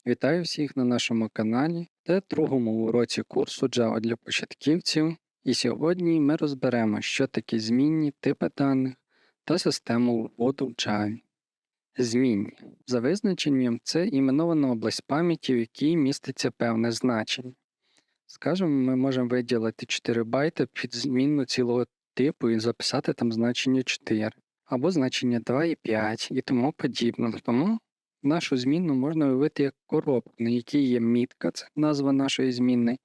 Вітаю всіх на нашому каналі та другому уроці курсу Java для початківців. І сьогодні ми розберемо, що таке змінні типи даних та систему вводу в Java. Змінні. За визначенням, це іменована область пам'яті, в якій міститься певне значення. Скажімо, ми можемо виділити 4 байти під змінну цілого типу і записати там значення 4, або значення 2 і 5 і тому подібне. Тому нашу змінну можна уявити як коробку, на якій є мітка, це назва нашої змінної,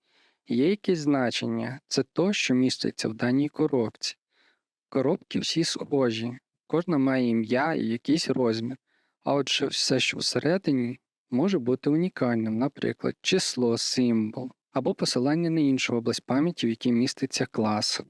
і є якесь значення, це то, що міститься в даній коробці. Коробки всі схожі, кожна має ім'я і якийсь розмір, а отже все, що всередині, може бути унікальним, наприклад, число, символ, або посилання на іншу область пам'яті, в якій міститься клас.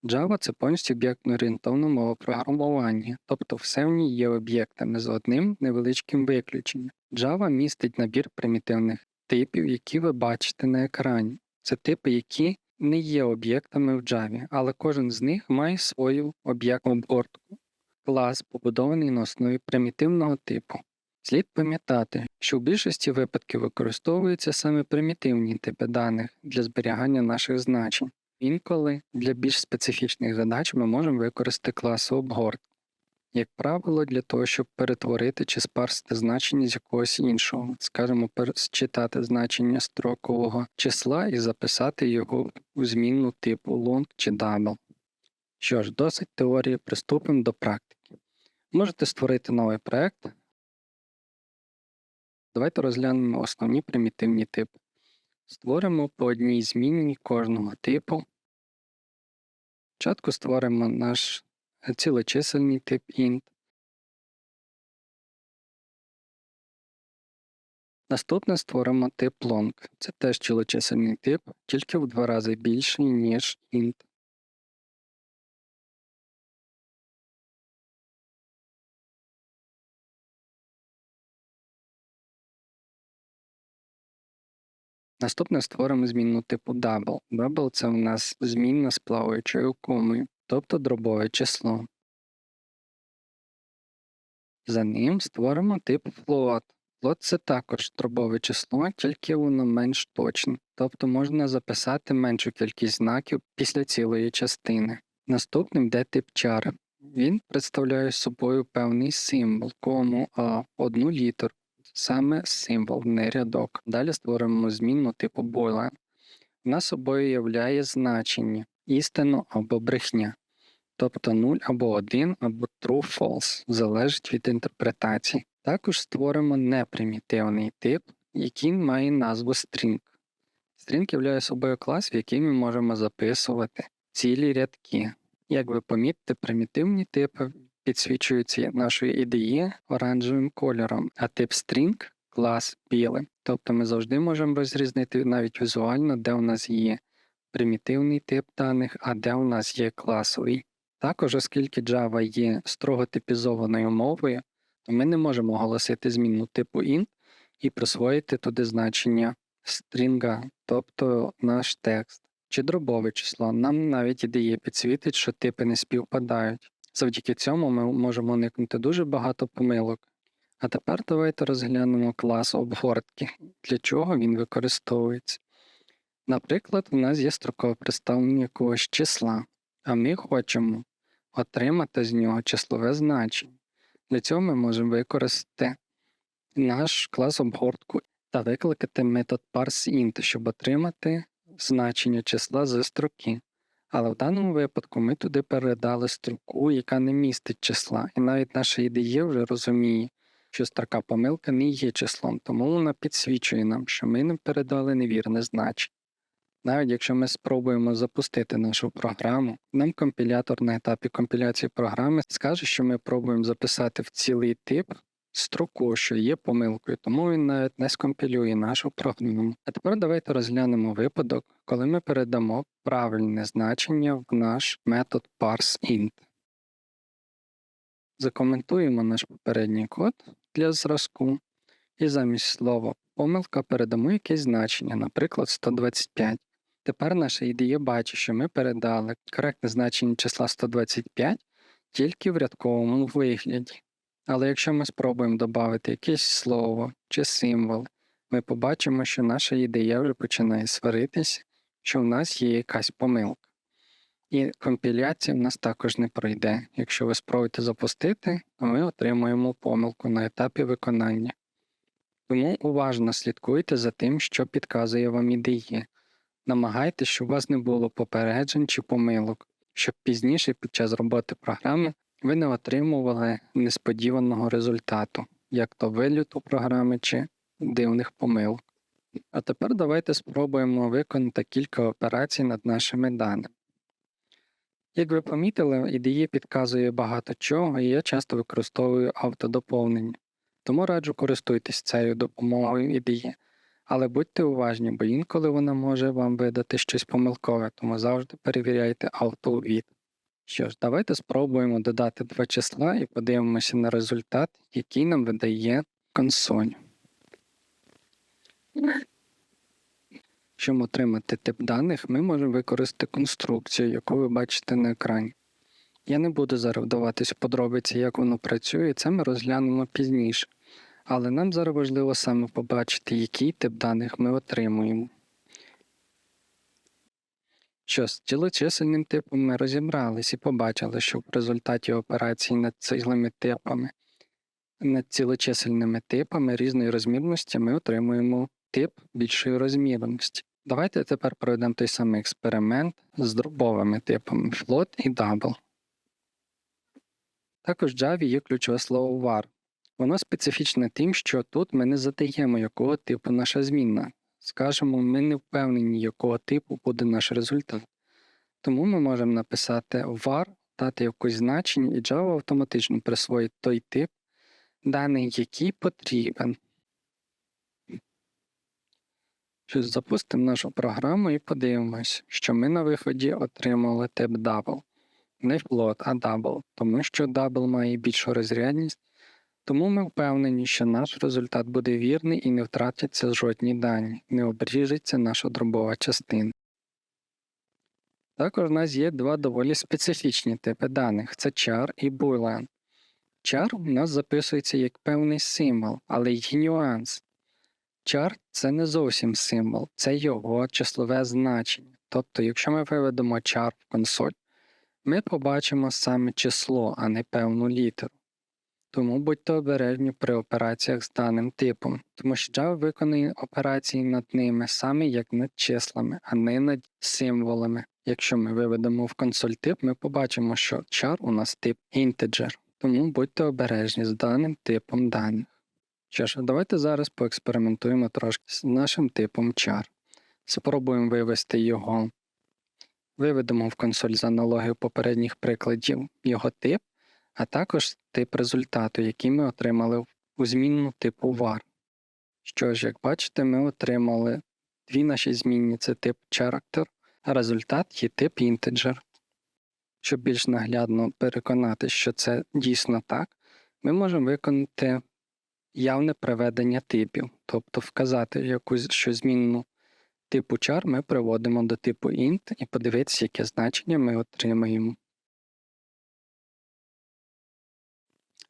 Java – це повністю об'єктно-орієнтовна мова програмування, тобто все в ній є об'єктами з одним невеличким виключенням. Java містить набір примітивних типів, які ви бачите на екрані. Це типи, які не є об'єктами в Java, але кожен з них має свою об'єктну обгортку. Клас побудований на основі примітивного типу. Слід пам'ятати, що в більшості випадків використовуються саме примітивні типи даних для зберігання наших значень. Інколи для більш специфічних задач ми можемо використати класу обгортки, як правило, для того, щоб перетворити чи спарсити значення з якогось іншого, скажімо, перечитати значення строкового числа і записати його у змінну типу long чи double. Що ж, досить теорії, приступимо до практики. Можете створити новий проект. Давайте розглянемо основні примітивні типи. Створимо по одній змінній кожного типу. Спочатку створимо наш цілочисельний тип int. Наступне створимо тип long. Це теж цілочисельний тип, тільки в 2 рази більший, ніж int. Наступне створимо змінну типу double. Double – це в нас змінна з плаваючою комою, тобто дробове число. За ним створимо тип float. Float – це також дробове число, тільки воно менш точне, тобто можна записати меншу кількість знаків після цілої частини. Наступним йде тип char. Він представляє собою певний символ, кому, одну літеру. Саме символ, не рядок. Далі створимо змінну типу boolean. Вона собою являє значення, істину або брехня. Тобто 0 або 1, або true-false, залежить від інтерпретації. Також створимо непримітивний тип, який має назву string. String являє собою клас, в який ми можемо записувати цілі рядки. Як ви помітите, примітивні типи підсвічуються нашою IDE оранжевим кольором, а тип string – клас білим. Тобто ми завжди можемо розрізнити навіть візуально, де у нас є примітивний тип даних, а де у нас є класовий. Також, оскільки Java є строго типізованою мовою, то ми не можемо оголосити змінну типу int і присвоїти туди значення стрінга, тобто наш текст, чи дробове число. Нам навіть IDE підсвітить, що типи не співпадають. Завдяки цьому ми можемо уникнути дуже багато помилок. А тепер давайте розглянемо клас обгортки, для чого він використовується. Наприклад, у нас є строкове представлення якогось числа, а ми хочемо отримати з нього числове значення. Для цього ми можемо використати наш клас обгортку та викликати метод parseInt, щоб отримати значення числа з строки. Але в даному випадку ми туди передали строку, яка не містить числа, і навіть наша IDE вже розуміє, що така помилка не є числом, тому вона підсвічує нам, що ми не передали невірне значення. Навіть якщо ми спробуємо запустити нашу програму, нам компілятор на етапі компіляції програми скаже, що ми пробуємо записати в цілий тип строку, що є помилкою, тому він навіть не скомпілює нашу програму. А тепер давайте розглянемо випадок, коли ми передамо правильне значення в наш метод parseInt. Закоментуємо наш попередній код для зразку і замість слова помилка передамо якесь значення, наприклад 125. Тепер наша IDE бачить, що ми передали коректне значення числа 125 тільки в рядковому вигляді. Але якщо ми спробуємо додати якесь слово чи символ, ми побачимо, що наша ідея вже починає сваритись, що в нас є якась помилка. І компіляція в нас також не пройде. Якщо ви спробуєте запустити, то ми отримуємо помилку на етапі виконання. Тому уважно слідкуйте за тим, що підказує вам ідея. Намагайтеся, щоб у вас не було попереджень чи помилок, щоб пізніше під час роботи програми ви не отримували несподіваного результату, як то виліту програми чи дивних помилок. А тепер давайте спробуємо виконати кілька операцій над нашими даними. Як ви помітили, IDE підказує багато чого, і я часто використовую автодоповнення. Тому раджу користуйтесь цією допомогою IDE. Але будьте уважні, бо інколи вона може вам видати щось помилкове, тому завжди перевіряйте автоувід. Що ж, давайте спробуємо додати два числа і подивимося на результат, який нам видає консоль. Щоб отримати тип даних, ми можемо використати конструкцію, яку ви бачите на екрані. Я не буду зараз вдаватись в подробиці, як воно працює, це ми розглянемо пізніше. Але нам зараз важливо саме побачити, який тип даних ми отримуємо. Що з цілочисельним типом ми розібрались і побачили, що в результаті операцій над цілочисельними типами різної розмірності ми отримуємо тип більшої розмірності. Давайте тепер проведемо той самий експеримент з дробовими типами float і double. Також в Java є ключове слово var. Воно специфічне тим, що тут ми не задаємо, якого типу наша змінна. Скажемо, ми не впевнені, якого типу буде наш результат. Тому ми можемо написати var, дати якесь значення, і Java автоматично присвоїть той тип даний, який потрібен. Запустимо нашу програму і подивимось, що ми на виході отримали тип double. Не float, а double, тому що double має більшу розрядність, тому ми впевнені, що наш результат буде вірний і не втратяться жодні дані, не обріжеться наша дробова частина. Також у нас є два доволі специфічні типи даних – це char і boolean. Char у нас записується як певний символ, але є нюанс. Char – це не зовсім символ, це його числове значення. Тобто, якщо ми виведемо char в консоль, ми побачимо саме число, а не певну літеру. Тому будьте обережні при операціях з даним типом, тому що Java виконує операції над ними саме як над числами, а не над символами. Якщо ми виведемо в консоль тип, ми побачимо, що char у нас тип integer, тому будьте обережні з даним типом даних. Що ж, давайте зараз поекспериментуємо трошки з нашим типом char. Спробуємо вивести його. Виведемо в консоль за аналогією попередніх прикладів його тип, а також тип результату, який ми отримали у змінну типу var. Що ж, як бачите, ми отримали дві наші змінні – це тип character, а результат є тип integer. Щоб більш наглядно переконати, що це дійсно так, ми можемо виконати явне приведення типів, тобто вказати що змінну типу char ми приводимо до типу int і подивитися, яке значення ми отримаємо.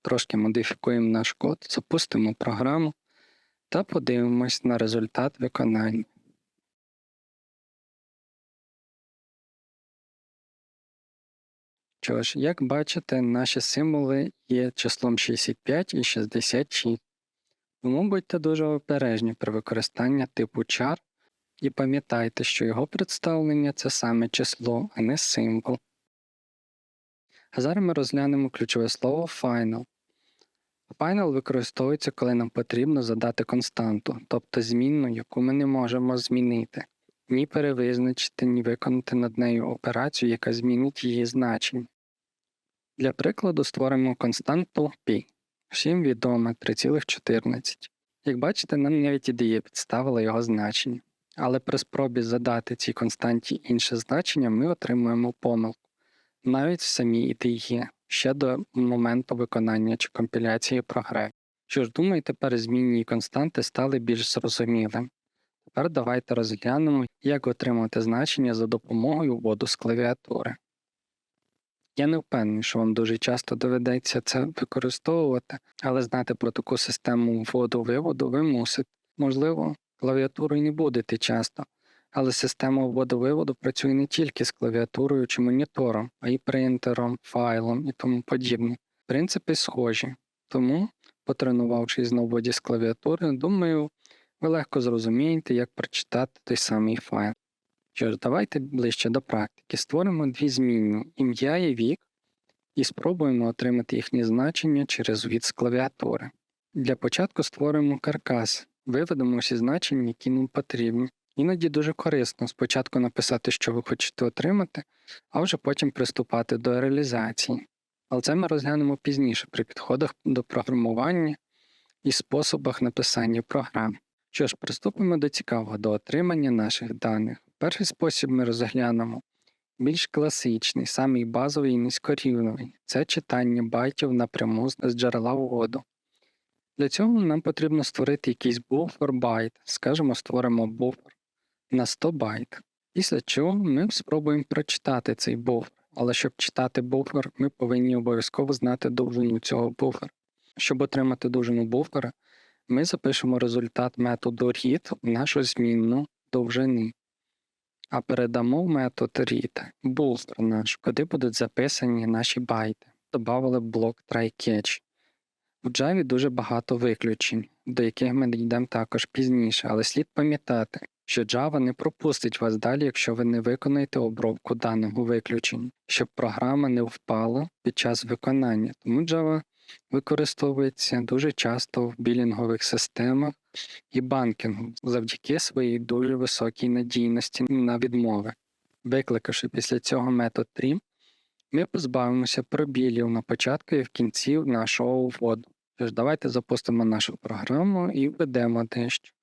Трошки модифікуємо наш код, запустимо програму та подивимось на результат виконання. Що ж, як бачите, наші символи є числом 65 і 66. Тому будьте дуже обережні при використанні типу char і пам'ятайте, що його представлення – це саме число, а не символ. А зараз ми розглянемо ключове слово final. Final використовується, коли нам потрібно задати константу, тобто змінну, яку ми не можемо змінити, ні перевизначити, ні виконати над нею операцію, яка змінить її значення. Для прикладу створимо константу π. Всім відомо 3,14. Як бачите, нам навіть IDE підставила його значення. Але при спробі задати цій константі інше значення ми отримуємо помилку. Навіть в самій IDE, ще до моменту виконання чи компіляції програми. Що ж, думаю, тепер змінні константи стали більш зрозумілими. Тепер давайте розглянемо, як отримати значення за допомогою вводу з клавіатури. Я не впевнений, що вам дуже часто доведеться це використовувати, але знати про таку систему вводу-виводу ви мусите. Можливо, клавіатурою не будете часто, але система вводу-виводу працює не тільки з клавіатурою чи монітором, а й принтером, файлом і тому подібне. Принципи схожі. Тому, потренувавшись на вводі з клавіатури, думаю, ви легко зрозумієте, як прочитати той самий файл. Що ж, давайте ближче до практики. Створимо дві змінні – ім'я і вік, і спробуємо отримати їхні значення через ввід з клавіатури. Для початку створимо каркас, виведемо всі значення, які нам потрібні. Іноді дуже корисно спочатку написати, що ви хочете отримати, а вже потім приступати до реалізації. Але це ми розглянемо пізніше при підходах до програмування і способах написання програм. Що ж, приступимо до цікавого, до отримання наших даних. Перший спосіб ми розглянемо більш класичний, самий базовий і низькорівневий. Це читання байтів напряму з джерела вводу. Для цього нам потрібно створити якийсь буфер байт. Скажімо, створимо буфер на 100 байт. Після чого ми спробуємо прочитати цей буфер. Але щоб читати буфер, ми повинні обов'язково знати довжину цього буфера. Щоб отримати довжину буфера, ми запишемо результат методу read в нашу змінну довжини. А передамо в метод read буфер наш, куди будуть записані наші байти. Добавили блок try-catch. В Java дуже багато виключень, до яких ми дійдемо також пізніше, але слід пам'ятати, що Java не пропустить вас далі, якщо ви не виконаєте обробку даного виключень, щоб програма не впала під час виконання. Тому Java використовується дуже часто в білінгових системах і банкінгу завдяки своїй дуже високій надійності на відмови. Викликавши після цього метод trim, ми позбавимося пробілів на початку і в кінці нашого вводу. Тож давайте запустимо нашу програму і введемо дещо.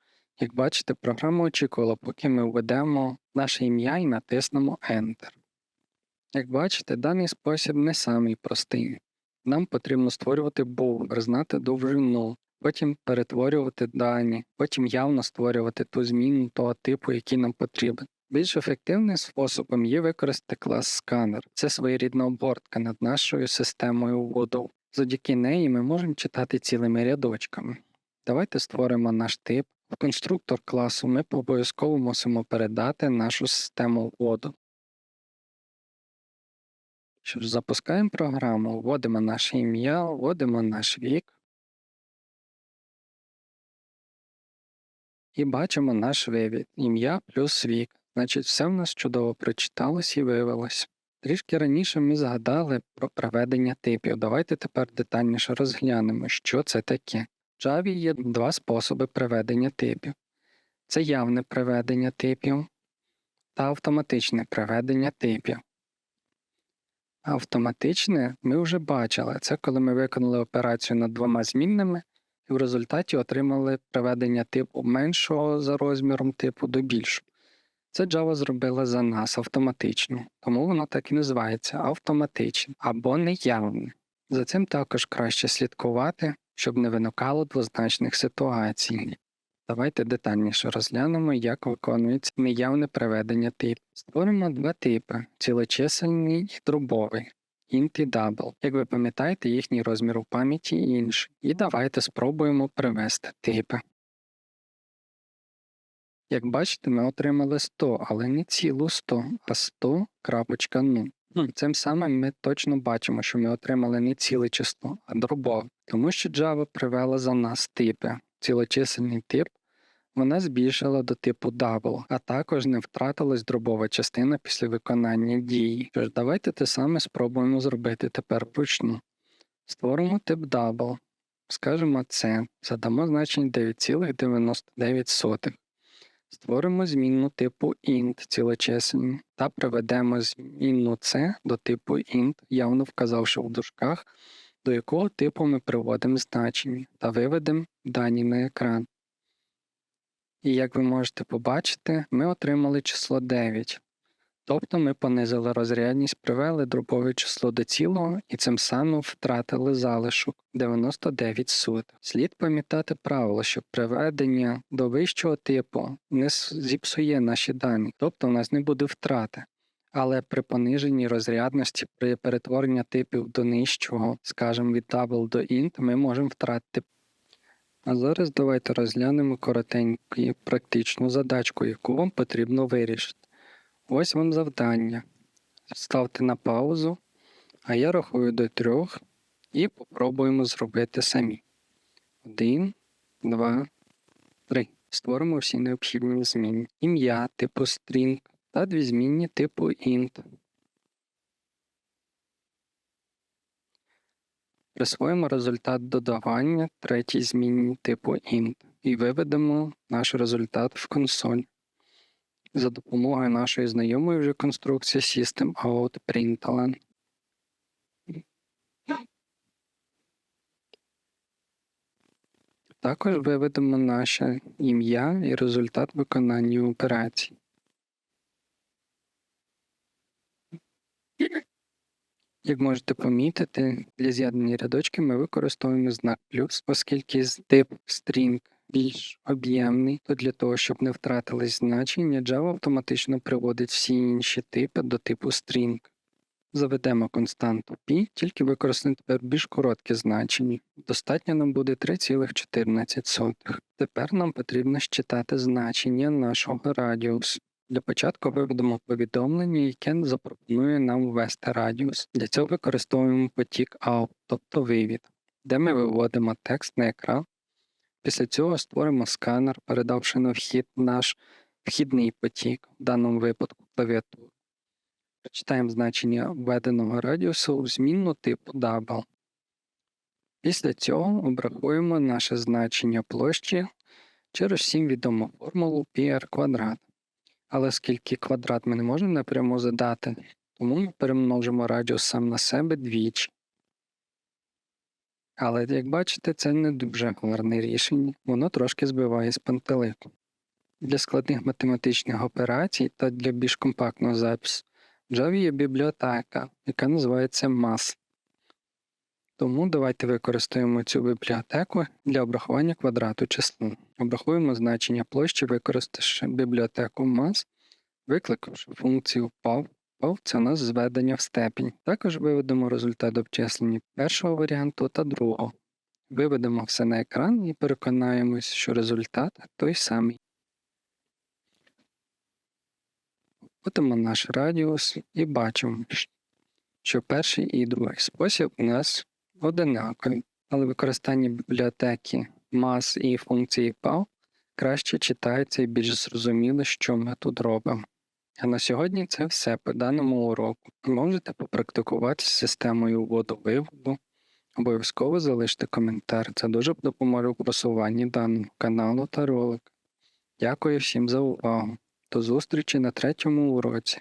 Як бачите, програма очікувала, поки ми введемо наше ім'я і натиснемо Enter. Як бачите, даний спосіб не самий простий. Нам потрібно створювати буфер, знати довжину, потім перетворювати дані, потім явно створювати ту зміну того типу, який нам потрібен. Більш ефективним способом є використати клас Scanner. Це своєрідна обгортка над нашою системою вводу. Завдяки неї ми можемо читати цілими рядочками. Давайте створимо наш тип. В конструктор класу ми обов'язково мусимо передати нашу систему вводу. Що ж, запускаємо програму, вводимо наше ім'я, вводимо наш вік. І бачимо наш вивід – ім'я плюс вік. Значить, все в нас чудово прочиталось і вивелось. Трішки раніше ми згадали про приведення типів. Давайте тепер детальніше розглянемо, що це таке. В Java є два способи приведення типів. Це явне приведення типів та автоматичне приведення типів. Автоматичне ми вже бачили. Це коли ми виконали операцію над двома змінними і в результаті отримали приведення типу меншого за розміром типу до більшого. Це Java зробила за нас автоматично, тому воно так і називається автоматичне або неявне. За цим також краще слідкувати, щоб не виникало двозначних ситуацій. Давайте детальніше розглянемо, як виконується неявне приведення типу. Створимо два типи – цілочисельний і дробовий, int і double. Як ви пам'ятаєте, їхній розмір у пам'яті інший. І давайте спробуємо привести типи. Як бачите, ми отримали 100, але не цілу 100, а 100.0. Цим самим ми точно бачимо, що ми отримали не ціле число, а дробове. Тому що Java привела за нас типи. Цілочисельний тип вона збільшила до типу double, а також не втратилась дробова частина після виконання дії. Тож давайте те саме спробуємо зробити тепер вручну. Створимо тип double. Скажемо це, задамо значення 9,99. Створимо змінну типу int цілочисельну та приведемо змінну c до типу int, явно вказавши в дужках, до якого типу ми приводимо значення та виведемо дані на екран. І як ви можете побачити, ми отримали число 9. Тобто ми понизили розрядність, привели дробове число до цілого і цим самим втратили залишок 99 сотих. Слід пам'ятати правило, що приведення до вищого типу не зіпсує наші дані, тобто у нас не буде втрати. Але при пониженні розрядності, при перетворенні типів до нижчого, скажімо від double до int, ми можемо втратити. А зараз давайте розглянемо коротеньку і практичну задачку, яку вам потрібно вирішити. Ось вам завдання. Ставте на паузу, а я рахую до 3 і попробуємо зробити самі. 1, 2, 3. Створимо всі необхідні зміни. Ім'я типу string та дві змінні типу int. Присвоїмо результат додавання третій змінній типу int і виведемо наш результат в консоль за допомогою нашої знайомої вже конструкції systemout.println. Також виведемо наше ім'я і результат виконання операцій. Як можете помітити, для з'єднання рядочки ми використовуємо знак плюс, оскільки тип string більш об'ємний, то для того, щоб не втратились значення, Java автоматично приводить всі інші типи до типу string. Заведемо константу π, тільки використаємо тепер більш коротке значення. Достатньо нам буде 3,14. Тепер нам потрібно считати значення нашого радіусу. Для початку виведемо повідомлення, яке запропонує нам ввести радіус. Для цього використовуємо потік out, тобто вивід, де ми виводимо текст на екран. Після цього створимо сканер, передавши на вхід наш вхідний потік, в даному випадку клавіатуру. Прочитаємо значення введеного радіусу у змінну типу double. Після цього обрахуємо наше значення площі через всім відому формулу πr квадрат. Але оскільки квадрат ми не можемо напряму задати, тому ми перемножимо радіус сам на себе двічі. Але, як бачите, це не дуже гарне рішення, воно трошки збиває з пантелику. Для складних математичних операцій та для більш компактного запису в Java є бібліотека, яка називається mass. Тому давайте використаємо цю бібліотеку для обрахування квадрату числа. Обрахуємо значення площі, використавши бібліотеку mass, викликавши функцію pav. Pav – це у нас зведення в степінь. Також виведемо результат обчислення першого варіанту та другого. Виведемо все на екран і переконаємось, що результат той самий. Вводимо наш радіус і бачимо, що перший і другий спосіб у нас одинакові, але використання бібліотеки mass і функції pav краще читається і більш зрозуміло, що ми тут робимо. А на сьогодні це все по даному уроку. Можете попрактикувати з системою вводу-виводу. Обов'язково залиште коментар, це дуже допоможе у просуванні даного каналу та ролика. Дякую всім за увагу. До зустрічі на 3-му уроці.